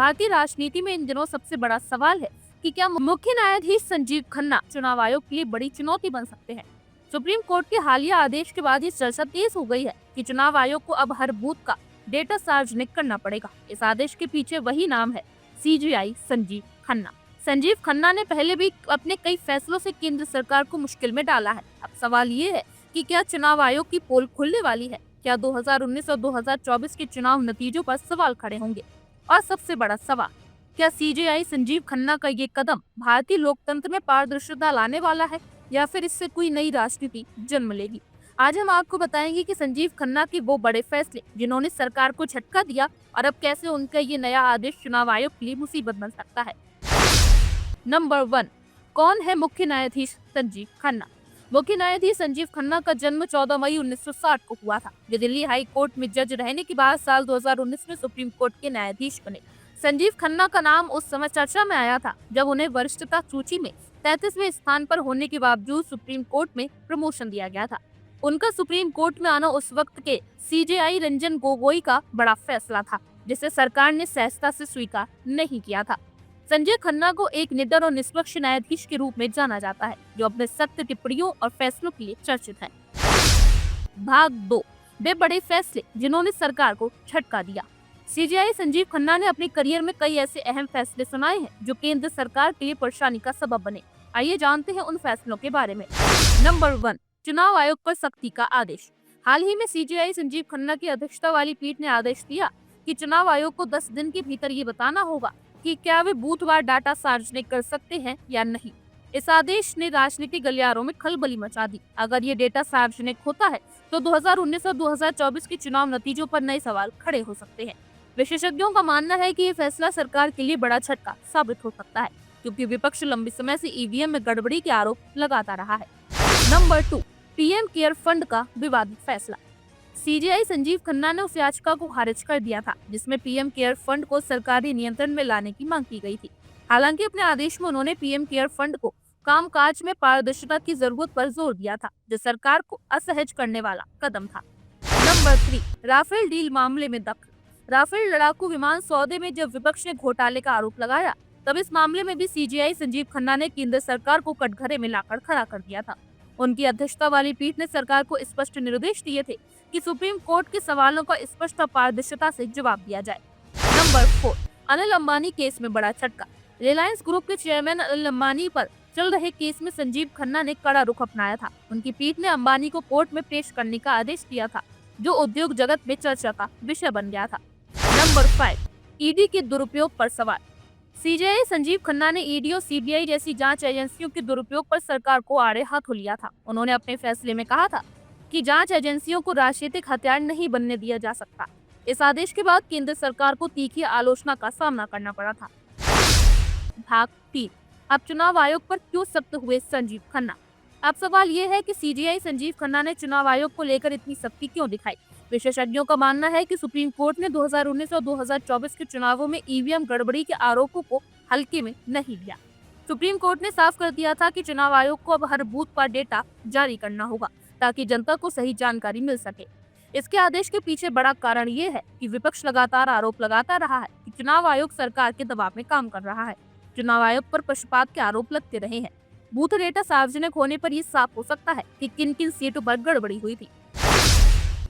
भारतीय राजनीति में इन दिनों सबसे बड़ा सवाल है कि क्या मुख्य न्यायाधीश संजीव खन्ना चुनाव आयोग के लिए बड़ी चुनौती बन सकते हैं। सुप्रीम कोर्ट के हालिया आदेश के बाद ये चर्चा तेज हो गई है कि चुनाव आयोग को अब हर बूथ का डेटा सार्वजनिक करना पड़ेगा। इस आदेश के पीछे वही नाम है, सीजीआई संजीव खन्ना। संजीव खन्ना ने पहले भी अपने कई फैसलों से केंद्र सरकार को मुश्किल में डाला है। अब सवाल ये है कि क्या चुनाव आयोग की पोल खुलने वाली है? क्या 2019 और 2024 के चुनाव नतीजों पर सवाल खड़े होंगे? और सबसे बड़ा सवाल, क्या सीजेआई संजीव खन्ना का ये कदम भारतीय लोकतंत्र में पारदर्शिता लाने वाला है या फिर इससे कोई नई राजनीति जन्म लेगी? आज हम आपको बताएंगे कि संजीव खन्ना के वो बड़े फैसले जिन्होंने सरकार को झटका दिया और अब कैसे उनका ये नया आदेश चुनाव आयोग के लिए मुसीबत बन सकता है। नंबर 1, कौन है मुख्य न्यायाधीश संजीव खन्ना? मुख्य न्यायाधीश संजीव खन्ना का जन्म 14 मई 1960 को हुआ था। वे दिल्ली हाई कोर्ट में जज रहने के बाद साल 2019 में सुप्रीम कोर्ट के न्यायाधीश बने। संजीव खन्ना का नाम उस समय चर्चा में आया था जब उन्हें वरिष्ठता सूची में 33वें स्थान पर होने के बावजूद सुप्रीम कोर्ट में प्रमोशन दिया गया था। उनका सुप्रीम कोर्ट में आना उस वक्त के सीजेआई रंजन गोगोई का बड़ा फैसला था, जिसे सरकार ने सहजता से स्वीकार नहीं किया था। संजय खन्ना को एक निडर और निष्पक्ष न्यायाधीश के रूप में जाना जाता है, जो अपने सख्त टिप्पणियों और फैसलों के लिए चर्चित है। भाग 2, वे बड़े फैसले जिन्होंने सरकार को झटका दिया। सीजीआई संजीव खन्ना ने अपने करियर में कई ऐसे अहम फैसले सुनाए हैं जो केंद्र सरकार के लिए परेशानी का सबब बने। आइए जानते हैं उन फैसलों के बारे में। नंबर 1, चुनाव आयोग पर सख्ती का आदेश। हाल ही में सीजीआई संजीव खन्ना की अध्यक्षता वाली पीठ ने आदेश दिया कि चुनाव आयोग को 10 दिन के भीतर ये बताना होगा कि क्या वे बूथवार डाटा सार्वजनिक कर सकते हैं या नहीं। इस आदेश ने राजनीतिक गलियारों में खलबली मचा दी। अगर ये डेटा सार्वजनिक होता है तो 2019 और 2024 के चुनाव नतीजों पर नए सवाल खड़े हो सकते हैं। विशेषज्ञों का मानना है कि ये फैसला सरकार के लिए बड़ा झटका साबित हो सकता है, क्योंकि विपक्ष लंबे समय से ईवीएम में गड़बड़ी के आरोप लगाता रहा है। नंबर 2, पीएम केयर फंड का विवादित फैसला। सीजीआई संजीव खन्ना ने उस याचिका को खारिज कर दिया था जिसमें पीएम केयर फंड को सरकारी नियंत्रण में लाने की मांग की गई थी। हालांकि अपने आदेश में उन्होंने पीएम केयर फंड को कामकाज में पारदर्शिता की जरूरत पर जोर दिया था, जो सरकार को असहज करने वाला कदम था। नंबर 3, राफेल डील मामले में दखल। राफेल लड़ाकू विमान सौदे में जब विपक्ष ने घोटाले का आरोप लगाया, तब इस मामले में भी सीजीआई संजीव खन्ना ने केंद्र सरकार को कटघरे में लाकर खड़ा कर दिया था। उनकी अध्यक्षता वाली पीठ ने सरकार को स्पष्ट निर्देश दिए थे कि सुप्रीम कोर्ट के सवालों का स्पष्ट और पारदर्शिता से जवाब दिया जाए। नंबर 4, अनिल अंबानी केस में बड़ा झटका। रिलायंस ग्रुप के चेयरमैन अनिल अंबानी पर चल रहे केस में संजीव खन्ना ने कड़ा रुख अपनाया था। उनकी पीठ ने अंबानी को कोर्ट में पेश करने का आदेश दिया था, जो उद्योग जगत में चर्चा का विषय बन गया था। नंबर 5, ईडी के दुरुपयोग पर सवाल। सीजीआई संजीव खन्ना ने ईडी और सीबीआई जैसी जांच एजेंसियों के दुरुपयोग पर सरकार को आड़े हाथों लिया था। उन्होंने अपने फैसले में कहा था कि जांच एजेंसियों को राजनीतिक हथियार नहीं बनने दिया जा सकता। इस आदेश के बाद केंद्र सरकार को तीखी आलोचना का सामना करना पड़ा था। भाग 3, अब चुनाव आयोग पर क्यों सख्त हुए संजीव खन्ना? अब सवाल ये है कि सीजीआई संजीव खन्ना ने चुनाव आयोग को लेकर इतनी सख्ती क्यों दिखाई? विशेषज्ञों का मानना है कि सुप्रीम कोर्ट ने 2019 और 2024 के चुनावों में ईवीएम गड़बड़ी के आरोपों को हल्के में नहीं लिया। सुप्रीम कोर्ट ने साफ कर दिया था कि चुनाव आयोग को अब हर बूथ पर डेटा जारी करना होगा ताकि जनता को सही जानकारी मिल सके। इसके आदेश के पीछे बड़ा कारण ये है कि विपक्ष लगातार आरोप लगाता रहा है कि चुनाव आयोग सरकार के दबाव में काम कर रहा है। चुनाव आयोग पर पक्षपात के आरोप लगते रहे हैं। बूथ डेटा सार्वजनिक होने पर यह साफ हो सकता है कि किन किन सीटों पर गड़बड़ी हुई थी।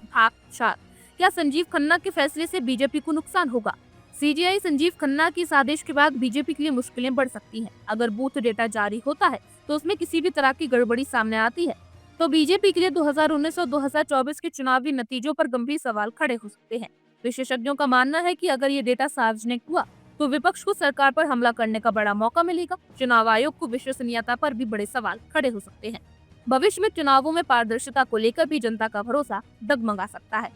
भाग 4, क्या संजीव खन्ना के फैसले से बीजेपी को नुकसान होगा? सीजीआई संजीव खन्ना के इस आदेश के बाद बीजेपी के लिए मुश्किलें बढ़ सकती हैं। अगर बूथ डेटा जारी होता है तो उसमें किसी भी तरह की गड़बड़ी सामने आती है तो बीजेपी के लिए 2019 और 2024 के चुनावी नतीजों पर गंभीर सवाल खड़े हो सकते हैं। विशेषज्ञों का मानना है कि अगर ये डेटा सार्वजनिक हुआ तो विपक्ष को सरकार पर हमला करने का बड़ा मौका मिलेगा। चुनाव आयोग को विश्वसनीयता पर भी बड़े सवाल खड़े हो सकते हैं। भविष्य में चुनावों में पारदर्शिता को लेकर भी जनता का भरोसा डगमगा सकता है।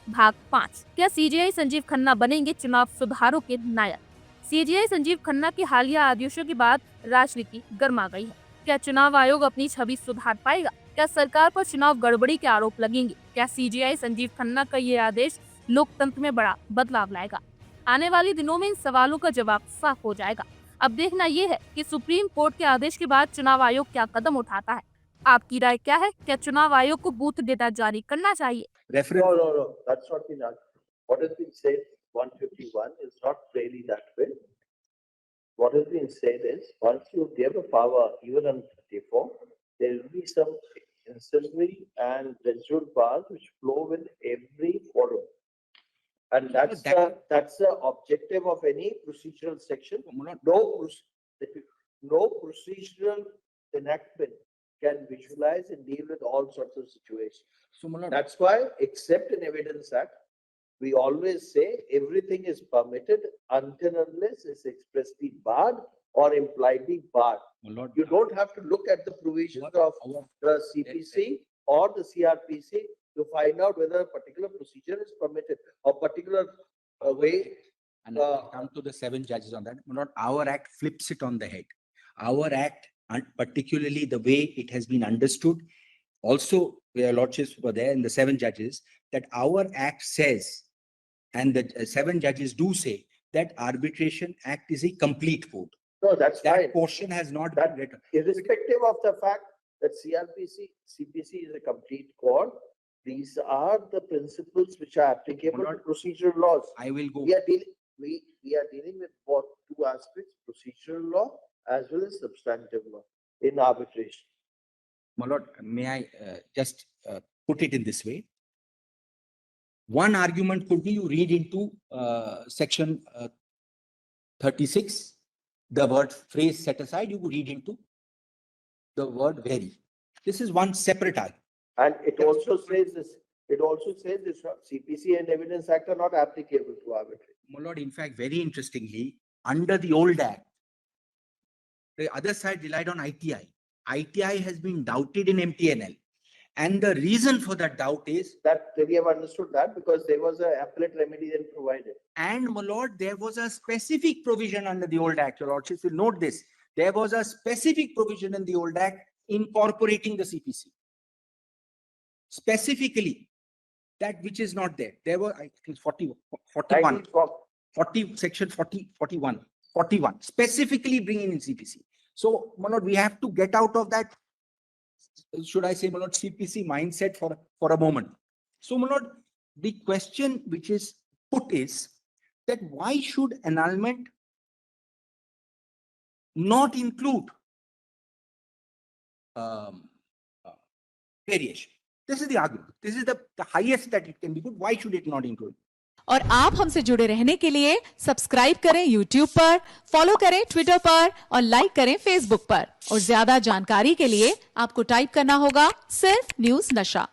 भाग 5, क्या सीजीआई संजीव खन्ना बनेंगे चुनाव सुधारों के नायक? सीजीआई संजीव खन्ना के हालिया आदेशों के बाद राजनीति गर्मा गई है। क्या चुनाव आयोग अपनी छवि सुधार पाएगा? क्या सरकार पर चुनाव गड़बड़ी के आरोप लगेंगे? क्या सीजीआई संजीव खन्ना का ये आदेश लोकतंत्र में बड़ा बदलाव लाएगा? आने वाले दिनों में इन सवालों का जवाब साफ हो जाएगा। अब देखना ये है कि सुप्रीम कोर्ट के आदेश के बाद चुनाव आयोग क्या कदम उठाता है। आपकी राय क्या है? क्या चुनाव आयोग को बूथ डेटा जारी करना चाहिए? No, that's not been done. What has been said 151 is not really that way. What has been said is, once you give a power, even on 34, there will be some ancillary and residual powers which flow with every forum. And that's the objective of any procedural section. No procedural enactment can visualize and deal with all sorts of situations. So, my lord, That's why, except in Evidence Act, we always say everything is permitted until unless it's expressly barred or impliedly barred. my lord, You don't have to look at the provisions of the CPC or the CRPC to find out whether a particular procedure is permitted or particular way. and I'll come to the 7 judges on that. My lord, our act flips it on the head. Our act, and particularly the way it has been understood, also your lordships were there in the 7 judges, that our act says, and the 7 judges do say, that Arbitration Act is a complete code. No, that's That fine. portion has not That- been written. Irrespective of the fact that CPC is a complete code, these are the principles which are applicable to Lord, procedural laws. I will go. We are dealing with both 2 aspects, procedural law as well as substantive law in arbitration. My lord, may I just put it in this way? One argument could be you read into section 36, the word phrase set aside, you read into the word vary. This is one separate argument. And it also says this CPC and Evidence Act are not applicable to arbitration. My lord, in fact, very interestingly, under the old act, the other side relied on ITI. ITI has been doubted in MTNL. And the reason for that doubt is, That we have understood that because there was a appellate remedy then provided. and my lord, there was a specific provision under the old act. Your lordships will note this. There was a specific provision in the old act incorporating the CPC. Specifically, that which is not there. There were, I think, 41, 40, section 40, 41, specifically bringing in CPC. So, my lord, we have to get out of that, should I say, my lord, CPC mindset for a moment. So, my lord, the question which is put is that why should annulment not include variation? This is the argument. This is the highest that it can be put. Why should it not include? और आप हमसे जुड़े रहने के लिए subscribe करें YouTube पर, follow करें Twitter पर और लाइक करें Facebook पर। और ज्यादा जानकारी के लिए आपको टाइप करना होगा सिर्फ न्यूज़ नशा।